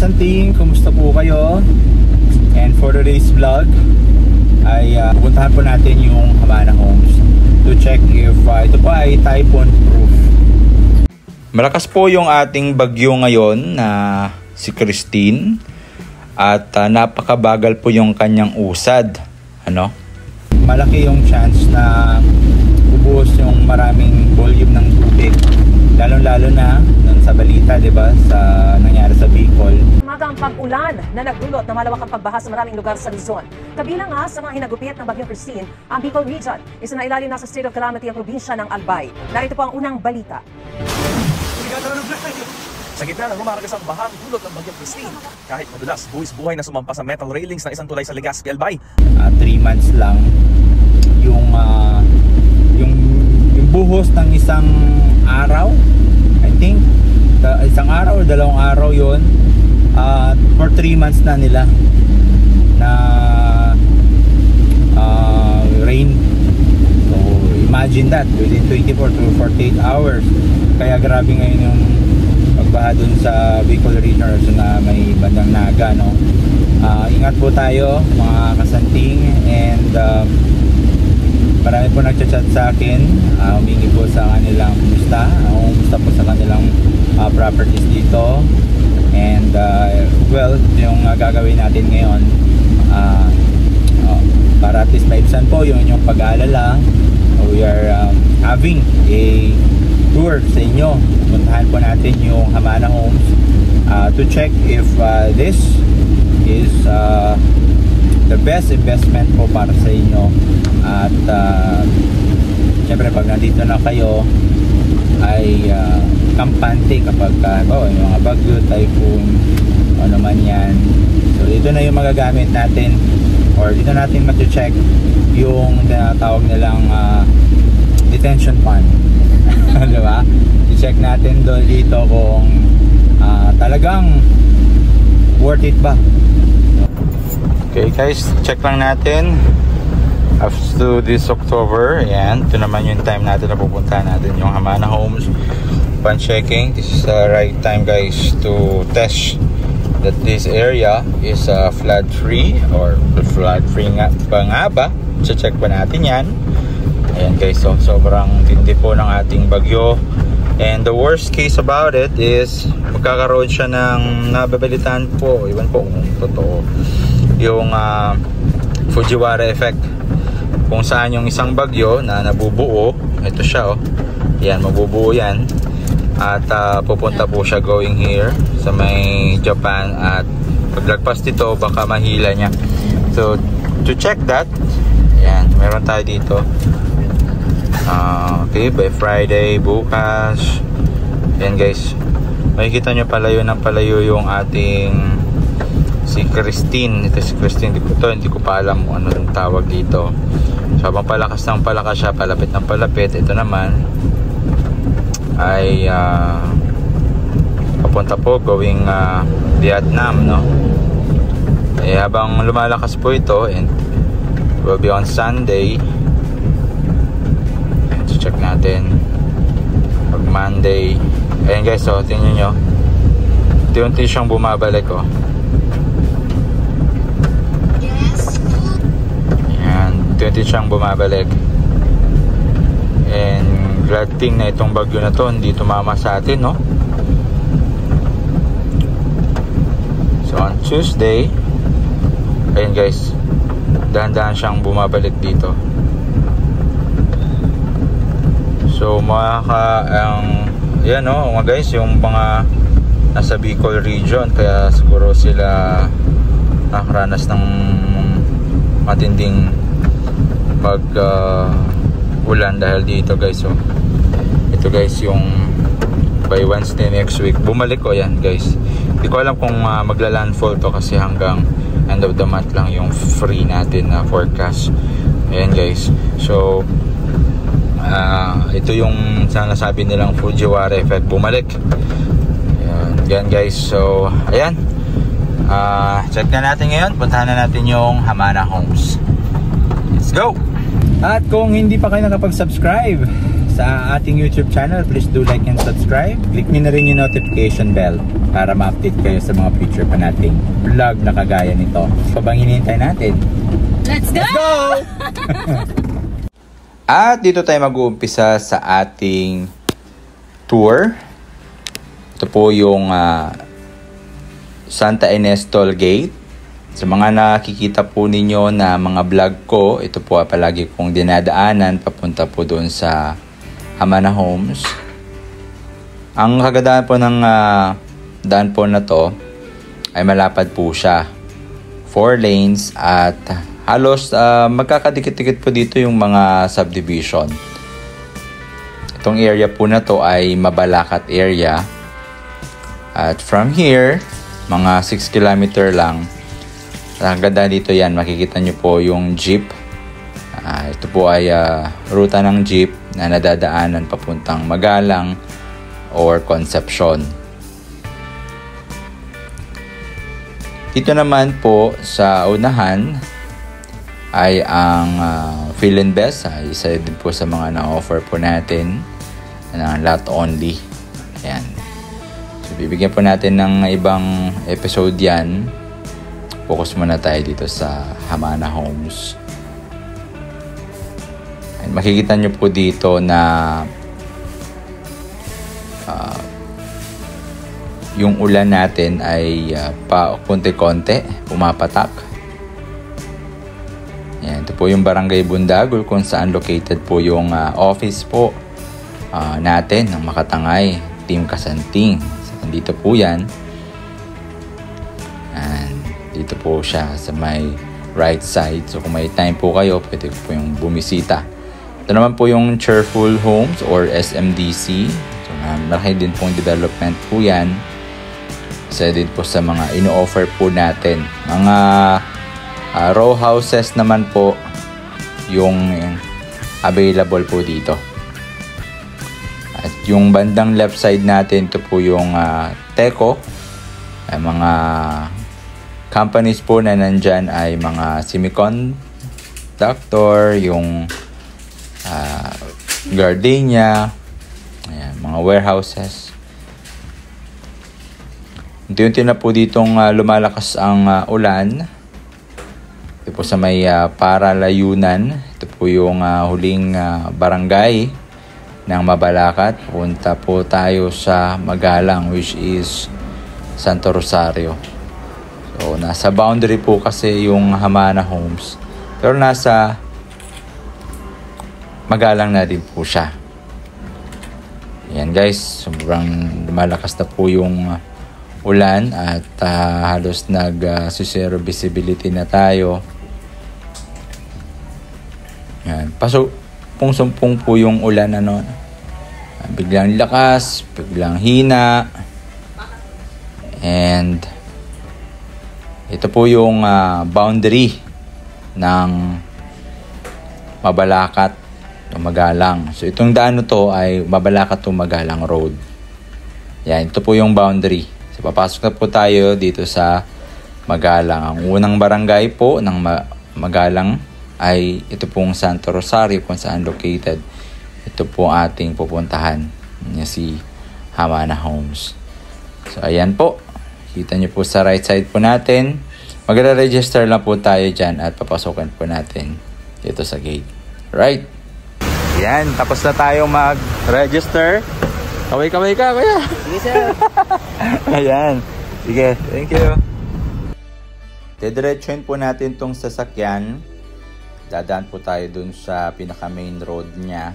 kasanting, kumusta po kayo? And for today's vlog ay pupuntahan po natin yung Hamana Homes to check if ito po ay typhoon proof. Malakas po yung ating bagyo ngayon na si Christine at napakabagal po yung kanyang usad. Malaki yung chance na bubuhos yung maraming volume ng tubig. Lalo-lalo na nun sa balita, diba, sa nangyari sa Bicol. Magang pag-ulan na nagdulot ng malawakang pagbaha sa maraming lugar sa Luzon. Kabilang nga sa mga hinagupit ng Bagyong Christine, ang Bicol Region. Isa na ilalim na sa state of calamity ang probinsya ng Albay. Narito po ang unang balita. Sa gitna ng rumaragasang bahang dulot ng Bagyong Christine, kahit madulas, buwis-buhay na sumampa sa metal railings ng isang tulay sa Legazpi, Albay. 3 months lang yung buhos ng isang araw, I think isang araw o 2 araw yun, for 3 months na nila na rain. So imagine that within 24 to 48 hours. Kaya grabe ngayon yung pagbaha dun sa Bicol Region na may bandang Naga, no? Ingat po tayo mga kasanting, and marami po nagchat-chat sa akin, humingi po sa kanilang kumusta po sa kanilang properties dito. And well, yung gagawin natin ngayon para at least maibsan po yung inyong pag-aalala, we are having a tour sa inyo. Puntahan po natin yung Hamana Homes to check if this is the best investment po para sa inyo. At syempre pag nandito na kayo ay kampante kapag yung mga bagyo, typhoon, ano man yan. So dito na yung magagamit natin, or dito natin mati-check yung tinatawag nilang detention pond. Diba? I-check natin dito kung talagang worth it ba. Okay guys, check lang natin after this October. Ayan, ito naman yung time natin na pupuntahan natin yung Hamana Homes. Upon checking, this is the right time guys to test that this area is flood free, or flood free nga ba. So check pa natin yan. Ayan guys, so sobrang tindi po ng ating bagyo. And the worst case about it is magkakaroon siya ng nababalitaan po, iwan po kung totoo, yung Fujiwara effect, kung saan yung isang bagyo na nabubuo, ito siya yan, mabubuo yan, at pupunta po siya going here sa may Japan, at paglagpas dito baka mahila niya. So to check that, yan, meron tayo dito. Okay, by Friday, bukas. Yan guys, makikita nyo palayo ng palayo yung ating si Christine. Ito si Christine, hindi ko pa alam kung ano yung tawag dito. So habang palakas ng palakas siya, palapit ng palapit, ito naman ay papunta po going Vietnam, no? Habang lumalakas po ito, and will be on Sunday. Check natin pag Monday. Ayan guys, so tingnan nyo, unti-unti siyang bumabalik. Ayan, unti-unti siyang bumabalik. And glad thing na itong bagyo na to hindi tumama sa atin, no? So on Tuesday, ayan guys, dahan-dahan siyang bumabalik dito. So yan mga guys, yung mga nasa Bicol region, kaya siguro sila nakaranas ng matinding ulan dahil dito guys. So ito guys, yung by Wednesday next week bumalik yan guys. Hindi ko alam kung magla-landfall to kasi hanggang end of the month lang yung free natin na forecast. Ayan guys, so ito yung sinasabi nilang Fujiwara effect, bumalik. Ayan guys, so ayan, check na natin ngayon. Puntahan na natin yung Hamana Homes. Let's go! At kung hindi pa kayo nakapag-subscribe sa ating YouTube channel, please do like and subscribe. Click nyo na rin yung notification bell para ma-update kayo sa mga future pa nating vlog na kagaya nito. So, bang hinihintay natin? Let's go! Let's go! At dito tayo mag-uumpisa sa ating tour. Ito po yung Santa Ines Toll Gate. Sa mga nakikita po ninyo na mga vlog ko, ito po palagi kong dinadaanan papunta po doon sa Hamana Homes. Ang kagandahan po ng daan po na to ay malapad po siya. 4 lanes at halos magkakadikit-dikit po dito yung mga subdivision. Itong area po na to ay Mabalacat area. At from here, mga 6 kilometer lang. Ang ganda dito yan, makikita nyo po yung jeep. Ito po ay ruta ng jeep na nadadaanan papuntang Magalang or Concepcion. Dito naman po sa unahan ay ang Fill and Best. Isa din po sa mga na-offer po natin ng lot only. Ayan. So, bibigyan po natin ng ibang episode yan. Focus muna tayo dito sa Hamana Homes. And makikita nyo po dito na yung ulan natin ay pa konti-konti pumapatak. Yan, ito po yung Barangay Bundagol kung saan located po yung office po natin ng Makatangay Team Kasanting. So, dito po yan. Dito po siya sa may right side. So kung may time po kayo, pwede po yung bumisita. Ito naman po yung Cheerful Homes or SMDC. So malaki din pong development po yan. Isa din po sa mga ino-offer po natin. Mga row houses naman po yung available po dito. At yung bandang left side natin, ito po yung Teco. Mga companies po na nandyan ay mga semiconductor, yung Gardenia, ayan, mga warehouses. Unti-unti na po ditong lumalakas ang ulan. Ito po sa may Paralayunan. Ito po yung huling barangay ng Mabalacat. Punta po tayo sa Magalang, which is Santo Rosario. So, nasa boundary po kasi yung Hamana Homes. Pero nasa Magalang na din po siya. Ayan guys, sobrang lumalakas na po yung ulan at halos nag-zero visibility na tayo. Ayan, sumpong po yung ulan ano. Biglang lakas, biglang hina. And ito po yung boundary ng Mabalacat to Magalang. So itong daan na to ay Mabalacat to Magalang Road. Yan, ito po yung boundary. So papasok na po tayo dito sa Magalang. Ang unang barangay po ng Magalang ay ito pong Santo Rosario kung saan located. Ito po ating pupuntahan. Yan si Hamana Homes. So ayan po. Kita nyo po sa right side po natin. Magre-register lang po tayo dyan at papasokan po natin dito sa gate. Right? Yan, tapos na tayo mag-register. Kaway-kaway ka, kuya. Sige, sir. Ayan. Sige, thank you. Didiretsuhin po natin tong sasakyan. Dadaan po tayo dun sa pinaka main road niya.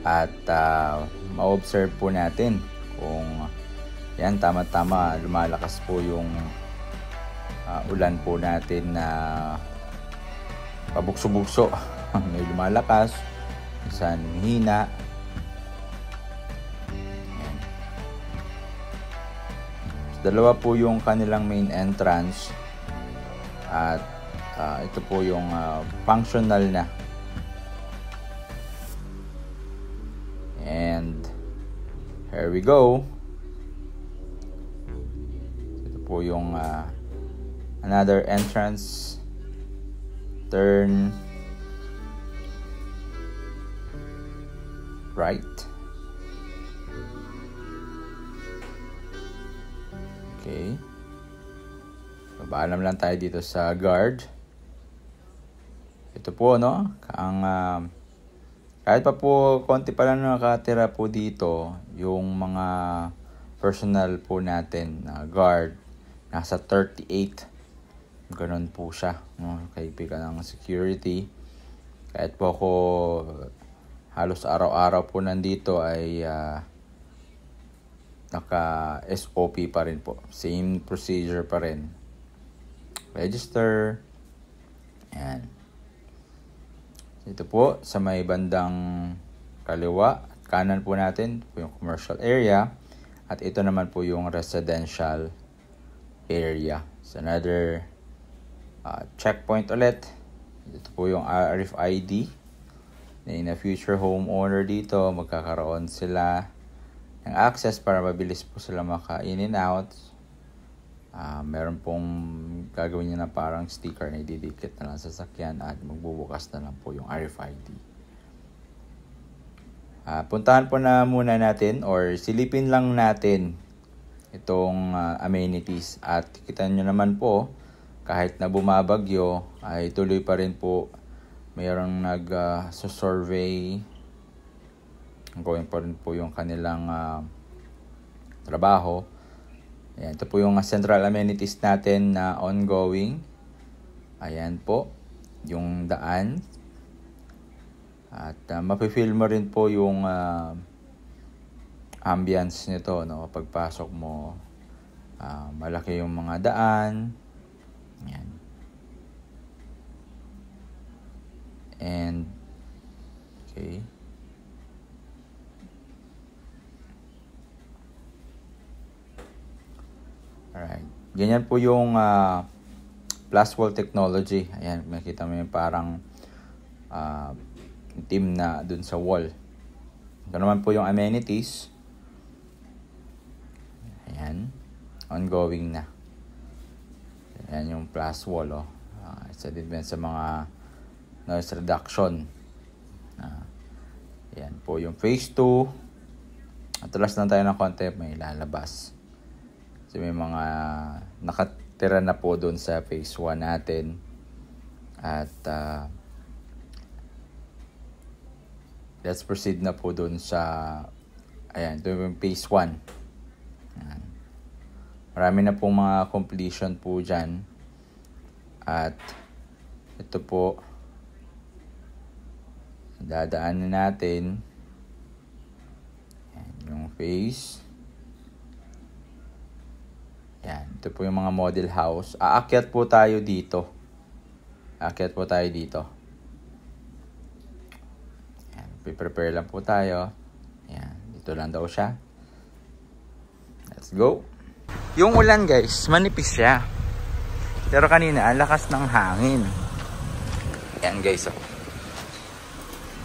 At ma-observe po natin kung yan, tama-tama, lumalakas po yung ulan po natin na pabukso-bukso. May lumalakas, minsan hina. Yan. So, dalawa po yung kanilang main entrance. At ito po yung functional na. And here we go. Po yung another entrance, turn, right. Okay. Paalam lang tayo dito sa guard. Ito po, no? Kahit pa po konti pa lang nakatira po dito, yung mga personal po natin na guard, nasa 38. Ganun po siya, no? Kaibigan ng security. Kahit po ako halos araw-araw po nandito ay naka SOP pa rin po. Same procedure pa rin. Register. Ayan. Ito po, sa may bandang kaliwa at kanan po natin po yung commercial area. At ito naman po yung residential area. So another checkpoint ulit. Ito po yung RFID. In a future homeowner dito, magkakaroon sila ng access para mabilis po sila maka-in and out. Meron pong gagawin niya na parang sticker na ididikit na lang sa sasakyan at magbubukas na lang po yung RFID. Puntahan po na muna natin or silipin lang natin itong amenities at kita nyo naman po kahit na bumabagyo ay tuloy pa rin po mayroong nag-survey. Going pa rin po yung kanilang trabaho. Ayan, ito po yung central amenities natin na ongoing. Ayan po, yung daan. At mapifeel mo rin po yung ambience nito, no? Pagpasok mo, malaki yung mga daan. Ayan. And, okay. Alright. Ganyan po yung plus wall technology. Ayan, makita mo yung parang team na dun sa wall. Ito naman po yung amenities. Ayan. Ongoing na. Ayan yung plus wall. Isa din sa mga noise reduction. Ayan po yung phase 2. Atulas lang tayo ng konti. May lalabas. So, may mga nakatira na po doon sa phase 1 natin. At let's proceed na po doon sa ayan, ito yung phase 1. Ayan. Marami na pong mga completion po dyan. At ito po dadaanan natin. Ayan, yung phase. Yan, ito po yung mga model house. Aakyat po tayo dito. Yan, prepare lang po tayo. Yan, dito lang daw siya. Let's go. Yung ulan guys, manipis siya. Pero kanina, ang lakas ng hangin. Yan guys, oh.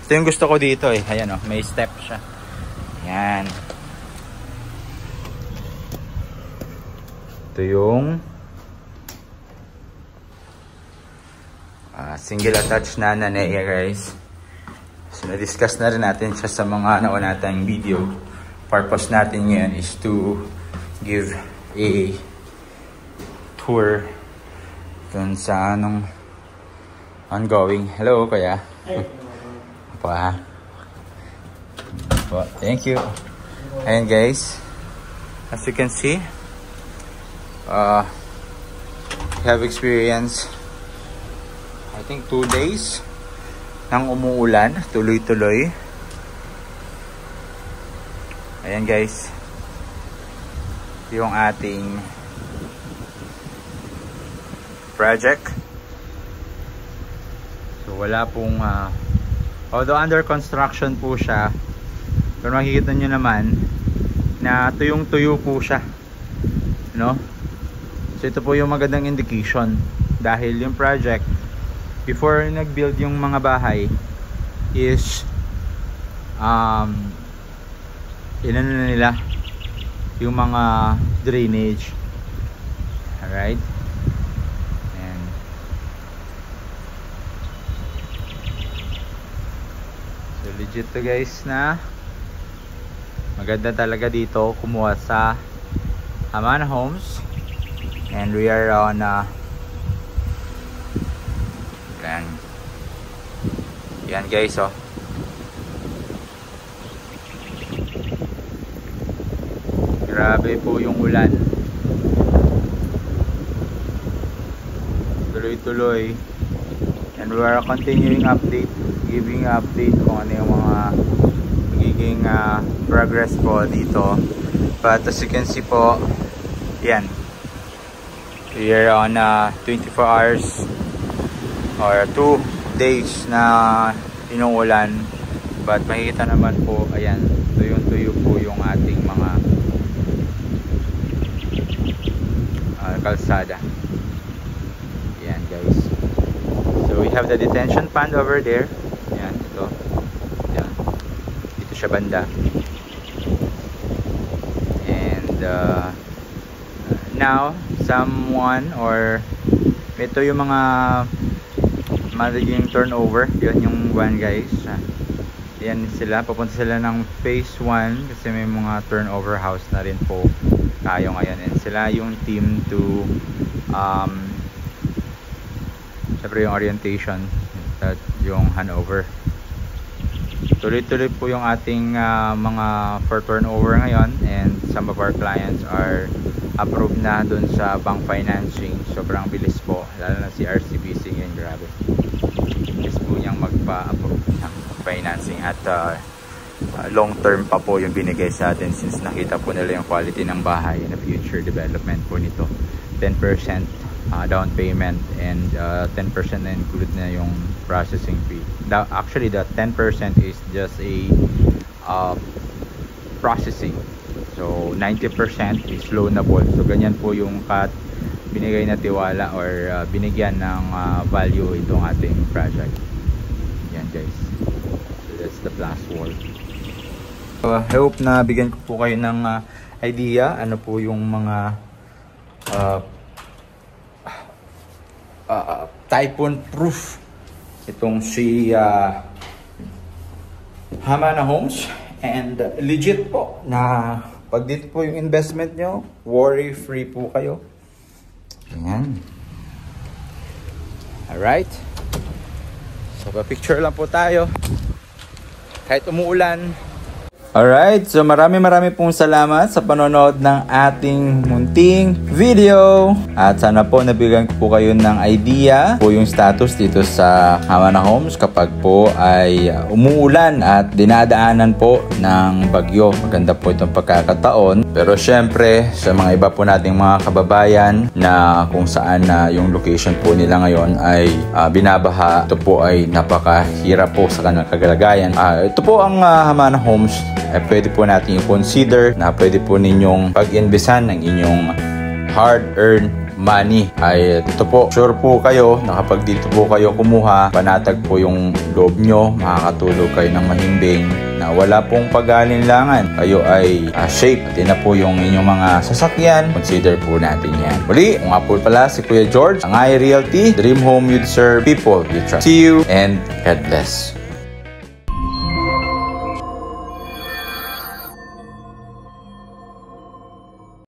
Ito yung gusto ko dito eh. Ayan oh, may step siya. Yan. Ito yung single attach na Nanea guys. So na-discuss na rin natin siya sa mga nauna nating video. Purpose natin ngayon is to give a tour dun sa anong ongoing. Hello kuya. Thank you. Ayan guys, as you can see, we have experienced I think 2 days nang umuulan tuloy-tuloy. Ayan guys, yung ating project. So wala pong although under construction po siya, pero makikita nyo naman na tuyong-tuyo po siya, no? So ito po yung magandang indication dahil yung project before nag-build yung mga bahay is inano na nila yung mga drainage. Alright, and so legit to guys na Maganda talaga dito kumuha sa Hamana Homes. And we are on yan guys, oh. Grabe po yung ulan. Tuloy-tuloy. And we are continuing update, giving update kung ano yung mga magiging progress po dito. But as you can see po, yan. We are on 24 hours or 2 days na inuulan, but makikita naman po, ayan, tuyong-tuyo po yung ating mga kalsada. Ayan guys, so we have the detention pond over there. Ayan, ito. Ayan. Dito siya banda. And now someone, or ito yung mga magiging turnover, yun yung one guys. Yan sila, papunta sila ng phase 1 kasi may mga turnover house na rin po tayo ngayon, and sila yung team to syempre yung orientation at yung handover. Tuloy-tuloy po yung ating mga for turnover ngayon, and some of our clients are approved na dun sa bank financing. Sobrang bilis po, lalo na si RCBC ngayon, grabe. Bilis po niyang magpa-approve ng financing, at long term pa po yung binigay sa atin, since nakita po nila yung quality ng bahay and the future development po nito. 10% down payment, and 10% na include na yung processing fee. Actually, the 10% is just a processing. So 90% is loanable. So ganyan po yung binigay na tiwala or binigyan ng value itong ating project. Yan guys. So that's the plus wall. I hope na bigyan ko po kayo ng idea ano po yung mga typhoon proof itong si Hamana Homes, and legit po na pag dito po yung investment nyo, worry free po kayo. Ayan. Alright. So pa-picture lang po tayo kahit umuulan. Alright, so marami pong salamat sa panonood ng ating munting video. At sana po nabigyan ko po kayo ng idea po yung status dito sa Hamana Homes kapag po ay umuulan at dinadaanan po ng bagyo. Maganda po itong pagkakataon. Pero syempre, sa mga iba po nating mga kababayan na kung saan na yung location po nila ngayon ay binabaha, ito po ay napakahirap po sa kanilang kagalagayan. Ito po ang Hamana Homes. Pwede po natin i-consider na pwede po ninyong pag-investan ng inyong hard-earned money. Ay ito po, sure po kayo na kapag dito po kayo kumuha, panatag po yung loob nyo, makakatulog kayo ng mahimbing na wala pong pag-aalinlangan. Kayo ay safe. At na po yung inyong mga sasakyan, consider po natin yan. Muli, nga po pala si Kuya George, ang iRealty, Dream Home You'd Serve, People You Trust. See you and God bless.